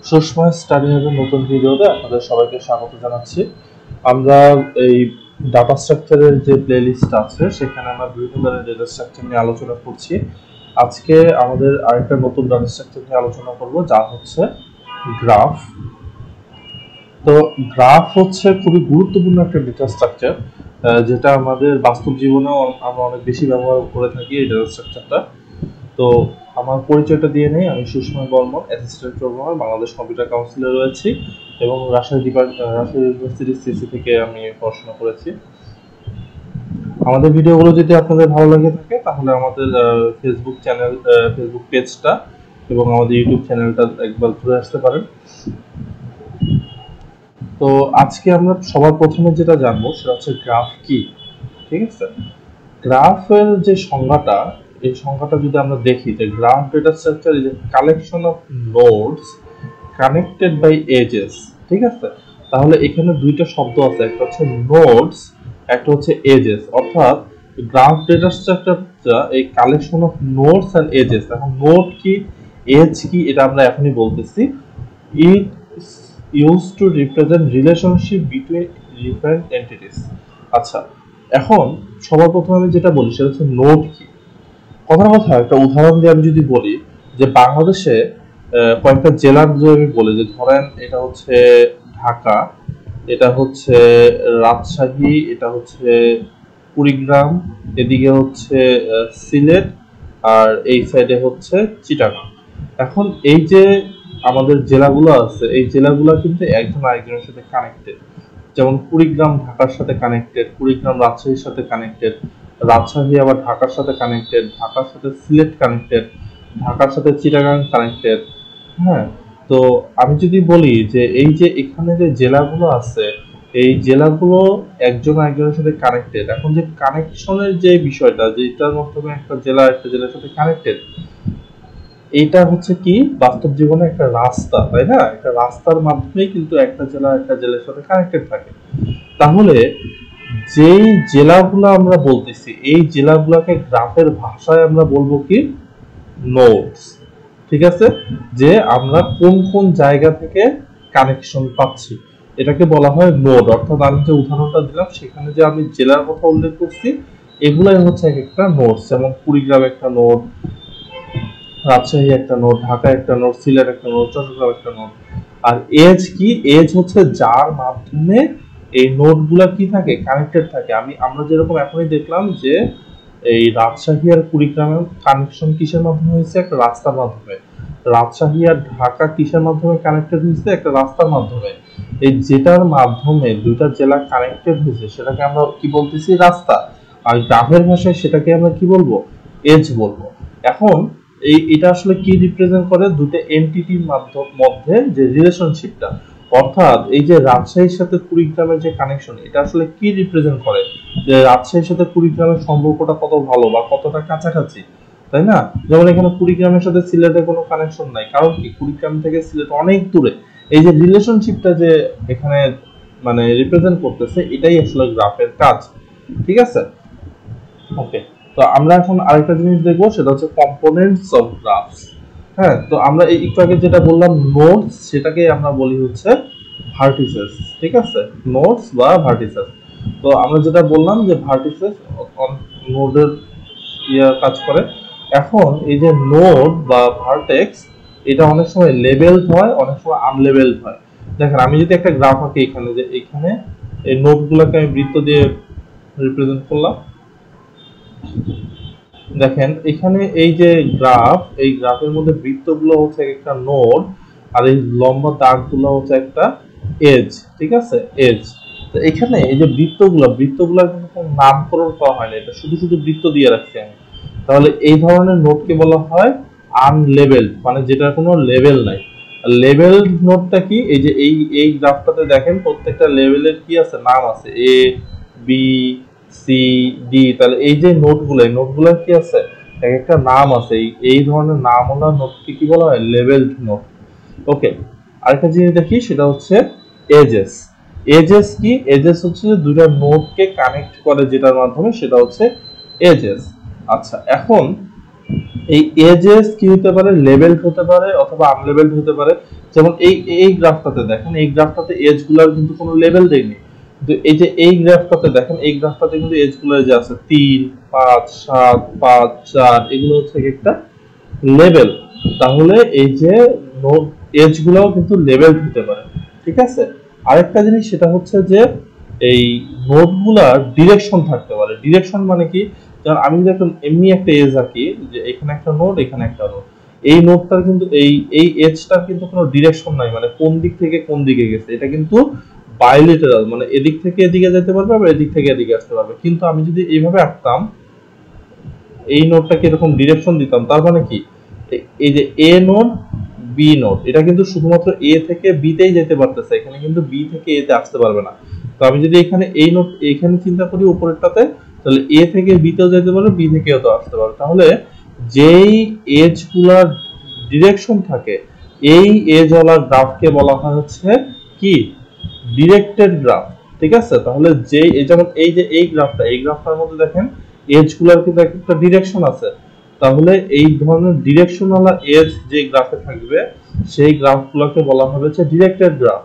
Sushma study হাবের নতুন ভিডিওতে আপনাদের সবাইকে স্বাগত জানাচ্ছি। আমরা এই ডাটা স্ট্রাকচারের যে প্লেলিস্ট আছে সেখানে আমরা বিভিন্ন ধরনের ডেটা স্ট্রাকচার নিয়ে আলোচনা করছি। আজকে আমাদের আরেকটা নতুন ডাটা স্ট্রাকচার নিয়ে আলোচনা করব, যা হচ্ছে গ্রাফ। তো গ্রাফ হচ্ছে খুবই গুরুত্বপূর্ণ একটা ডেটা স্ট্রাকচার, যেটা আমাদের বাস্তব জীবনেও আমরা অনেক বেশি ব্যবহার করে থাকি এই ডেটা স্ট্রাকচারটা। তো আমার পরিচয়টা দিয়ে নেই, আমি Sushma Barman, assistant programmer, Bangladesh computer কাউন্সিলে রয়েছি এবং রাজশাহী ইউনিভার্সিটি সিসি থেকে আমি পড়াশোনা করেছি। আমাদের ভিডিওগুলো যদি আপনাদের ভালো লাগে থাকে তাহলে আমাদের ফেসবুক পেজটা এবং আমাদের ইউটিউব চ্যানেলটা একবার ঘুরে আসতে পারেন। তো আজকে আমরা সবার প্রথমে যেটা জানবো সেটা হচ্ছে গ্রাফ কি। ঠিক আছে, গ্রাফের যে সংজ্ঞাটা, এই সংজ্ঞাটা যদি আমরা দেখি যে graph data structure is a collection of nodes connected by edges. ঠিক আছে, তাহলে এখানে দুইটা শব্দ আছে, একটা হচ্ছে নোডস, একটা হচ্ছে এজেস। অর্থাৎ গ্রাফ ডেটা স্ট্রাকচারটা এই collection of nodes and edges. এখন নোড কি, এজ কি, এটা আমরা এখনই বলতেছি। It use to represent relationship between different entities. আচ্ছা, এখন সবার প্রথমে আমি যেটা বলি সেটা হচ্ছে নোড কি। কথার কথা একটা উদাহরণ দিয়ে আমি যদি বলি যে বাংলাদেশে কয়েকটা জেলার যদি আমি বলি যে ধরেন এটা হচ্ছে ঢাকা, এটা হচ্ছে রাজশাহী, এটা হচ্ছে কুড়িগ্রাম, এদিকে হচ্ছে সিলেট, আর এই সাইডে হচ্ছে চিটাগাং। এখন এই যে আমাদের জেলাগুলো আছে, এই জেলাগুলো কিন্তু একজন আরেকজনের সাথে কানেক্টেড। যেমন কুড়িগ্রাম ঢাকার সাথে কানেক্টেড, কুড়িগ্রাম রাজশাহীর সাথে কানেক্টেড, রাজশাহী আবার ঢাকার সাথে কানেক্টেড, ঢাকার সাথে সিলেট কানেক্টেড, ঢাকার সাথে চিটাগাং কানেক্টেড। হ্যাঁ, তো আমি যদি বলি যে এই যে এখানে যে জেলাগুলো আছে, এই জেলাগুলো একজন আরেকজনের সাথে কানেক্টেড। এখন যে কানেকশনের যে বিষয়টা, যেটার মাধ্যমে একটা জেলা একটা জেলার সাথে কানেক্টেড, এইটা হচ্ছে কি বাস্তব জীবনে একটা রাস্তা, তাই না? একটা রাস্তার মাধ্যমেই কিন্তু একটা জেলা একটা জেলার সাথে কানেক্টেড থাকে। তাহলে যেই জেলাগুলো আমরা বলতেছি, এই জেলাগুলোকে গ্রাফের ভাষায় আমরা বলবো কি, নোডস। ঠিক আছে, যে আমরা কোন কোন জায়গা থেকে কানেকশন পাচ্ছি এটাকে বলা হয় নোড। অর্থাৎ আমি যে উদাহরণটা দিলাম সেখানে যে আমি জেলার কথা উল্লেখ করছি, এগুলাই হচ্ছে এক একটা নোড। যেমন কুড়িগ্রাম একটা নোড, রাজশাহী একটা নোড, ঢাকা একটা নোড, সিলেট একটা নোড, চট্টগ্রাম একটা নোড। আর এজ কি, এজ হচ্ছে যার মাধ্যমে এই নোডগুলা কি থাকে, কানেক্টেড থাকে। আমরা যেরকম এখনই দেখলাম যে এই রাজশাহী আর কুড়িগ্রামের কানেকশন কিসের মাধ্যমে হয়েছে, একটা রাস্তার মাধ্যমে। রাজশাহী আর ঢাকা কিসের মাধ্যমে কানেক্টেড হয়েছে, একটা রাস্তার মাধ্যমে। এই যেটার মাধ্যমে দুইটা জেলা কানেক্টেড হয়েছে সেটাকে আমরা কি বলতেছি, রাস্তা। আর গ্রাফের ভাষায় সেটাকে আমরা কি বলবো, এজ বলবো। এখন এটা আসলে কি রিপ্রেজেন্ট করে, দুটো এন্টিটির মধ্যে যে রিলেশনশিপটা। অর্থাৎ এই যে রাজশাহীর সাথে কুড়িগ্রামের যে কানেকশন, এটা আসলে কি রিপ্রেজেন্ট করে, যে রাজশাহীর সাথে কুড়িগ্রামের সম্পর্কটা কত ভালো বা কতটা কাছাকাছি, তাই না? যেমন এখানে কুড়িগ্রামের সাথে সিলেটের কোনো কানেকশন নাই, কারণ কি কুড়িগ্রাম থেকে সিলেট অনেক দূরে। এই যে রিলেশনশিপটা যে এখানে মানে রিপ্রেজেন্ট করতেছে, এটাই আসলে গ্রাফের কাজ। ঠিক আছে, ওকে। তো আমরা এখন আরেকটা জিনিস দেখবো, সেটা হচ্ছে কম্পোনেন্টস অফ গ্রাফস। হ্যাঁ, তো আমরা একটু আগে যেটা বললাম নোডস, সেটাকে আমরা বলি হচ্ছে ভার্টিসেস। ঠিক আছে, নোডস বা ভার্টিসেস। তো আমরা যেটা বললাম যে ভার্টিসেস নোডের কাজ করে। এখন এই যে নোড বা ভার্টেক্স, এটা অনেক সময় লেবেলড হয়, অনেক সময় আনলেবেলড হয়। দেখেন আমি যদি একটা গ্রাফ আঁকি এখানে, যে এখানে এই নোডগুলোকে আমি বৃত্ত দিয়ে রিপ্রেজেন্ট করলাম। দেখেন এখানে এই যে গ্রাফ, এই গ্রাফের মধ্যে বৃত্তগুলো হচ্ছে একটা নোড, আর এই লম্বা দাগগুলো হচ্ছে একটা এজ। ঠিক আছে, এজ। তো এখানে এই যে বৃত্তগুলোর কিন্তু কোনো নামকরণ করা হয় না, এটা শুধু শুধু বৃত্ত দিয়ে রাখছি আমি। তাহলে এই ধরনের নোডকে বলা হয় আনলেবেলড, মানে যেটার কোনো লেভেল নাই। লেভেলড নোডটা কি, এই যে এই গ্রাফটাতে দেখেন প্রত্যেকটা লেভেলের কি আছে, নাম আছে, এ বি সি ডি। তাহলে এই যে নোটগুলো, এই নোটগুলোর কি আছে, এক একটা নাম আছে। এই ধরনের নামওয়ালা নোটকে কি বলা হয়, লেভেলড নোট। ওকে, আরেকটা জিনিস দেখি, সেটা হচ্ছে এজেস। এজেস কি, এজেস হচ্ছে দুইটা নোটকে কানেক্ট করে যেটার মাধ্যমে, সেটা হচ্ছে এজেস। আচ্ছা, এখন এই এজেস কি হতে পারে, লেভেলড হতে পারে অথবা আনলেভেলড হতে পারে। যেমন এই গ্রাফটাতে দেখেন, এই গ্রাফটাতে এজ গুলার কিন্তু কোনো লেভেল দেয়নি, কিন্তু এই যে এই গ্রাফটাতে দেখেন, এই গ্রাফটাতে কিন্তু এজ গুলো যে আছে 3, 5, 7, 5, 4, এগুলো হচ্ছে একটা লেভেল। তাহলে এই যে নোড এজ গুলাও কিন্তু লেভেল হতে পারে, ঠিক আছে। আরেকটা জিনিস সেটা হচ্ছে যে এই নোড গুলার ডিরেকশন থাকতে পারে। ডিরেকশন মানে কি, যেমন আমি যদি একটা এমনি একটা এজ আঁকি, যে এখানে একটা নোড, এখানে একটা নোড, এই নোডটার কিন্তু এই এজটার কিন্তু কোনো ডিরেকশন নাই, মানে কোন দিক থেকে কোন দিকে গেছে, এটা কিন্তু বাইলেটারাল, মানে এদিক থেকে এদিকে যেতে পারবে আবার এদিক থেকে এদিকে আসতে পারবে। কিন্তু আমি যদি এইভাবে আঁকতাম, এই নোডটাকে এরকম ডিরেকশন দিতাম, তার মানে কি, এই যে এ নোড, বি নোড, এটা কিন্তু শুধুমাত্র এ থেকে বি তেই যেতে পারতেছে, এখানে কিন্তু বি থেকে এ তে আসতে পারবে না। তো আমি যদি এখানে এই নোড এখানে চিন্তা করি উপরেরটাতে, তাহলে এ থেকে বি তেও যেতে পারবে, বি থেকেও তো আসতে পারবে। তাহলে যেই এজ গুলার ডিরেকশন থাকে, এই এজ ওয়ালা গ্রাফকে বলা হয় হচ্ছে কি, ডিরেক্টেড গ্রাফ, ঠিক আছে। তাহলে যেমন এই যে এই গ্রাফটা, এই গ্রাফটার মধ্যে দেখেন এজ গুলার কিন্তু একটা ডিরেকশন আছে। তাহলে এই ধরনের ডিরেকশন ওয়ালা এজ যে গ্রাফে থাকবে, সেই গ্রাফগুলোকে বলা হবে হচ্ছে ডিরেক্টেড গ্রাফ,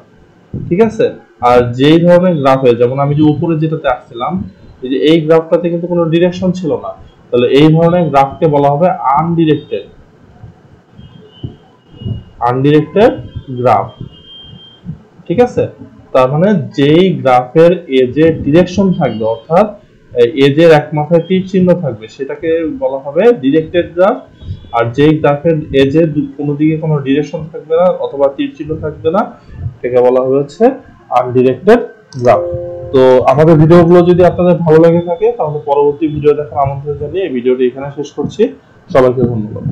ঠিক আছে। আর যেই ধরনের গ্রাফে, যেমন আমি যে উপরে যেটাতে আসছিলাম, এই যে এই গ্রাফটাতে কিন্তু কোনো ডিরেকশন ছিল না, তাহলে এই ধরনের গ্রাফকে বলা হবে আনডিরেক্টেড, আনডিরেক্টেড গ্রাফ, ঠিক আছে। তার মানে যেই গ্রাফের এজে ডিরেকশন থাকবে, অর্থাৎ এজের এক মাথায় তীর চিহ্ন থাকবে, সেটাকে বলা হবে ডিরেক্টেড গ্রাফ। আর যেই গ্রাফের এজে কোনো দিকে কোনো ডিরেকশন থাকবে না অথবা তীর চিহ্ন থাকবে না, সেটাকে বলা হবে হচ্ছে আনডিরেক্টেড গ্রাফ। তো আমাদের ভিডিওগুলো যদি আপনাদের ভালো লেগে থাকে, তাহলে পরবর্তী ভিডিও দেখার আমন্ত্রণ জানিয়ে এই ভিডিওটি এখানে শেষ করছি। সবাইকে ধন্যবাদ।